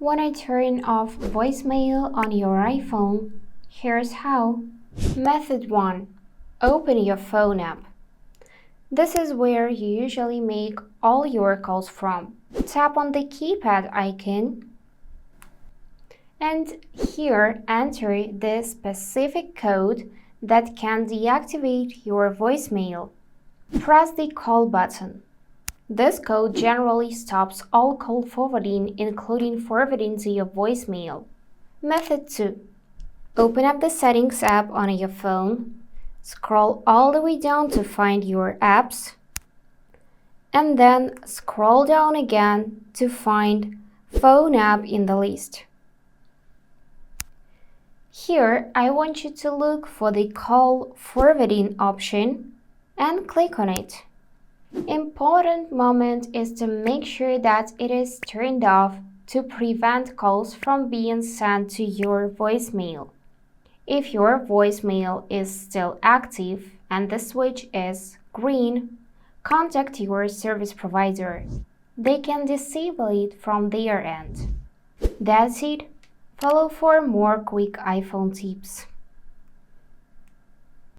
Want to turn off voicemail on your iPhone? Here's how. Method 1. Open your phone app. This is where you usually make all your calls from. Tap on the keypad icon and here enter the specific code that can deactivate your voicemail. Press the call button. This code generally stops all call forwarding, including forwarding to your voicemail. Method 2. Open up the Settings app on your phone, scroll all the way down to find your apps, and then scroll down again to find Phone app in the list. Here, I want you to look for the call forwarding option and click on it. Important moment is to make sure that it is turned off to prevent calls from being sent to your voicemail. If your voicemail is still active and the switch is green, contact your service provider. They can disable it from their end. That's it. Follow for more quick iPhone tips.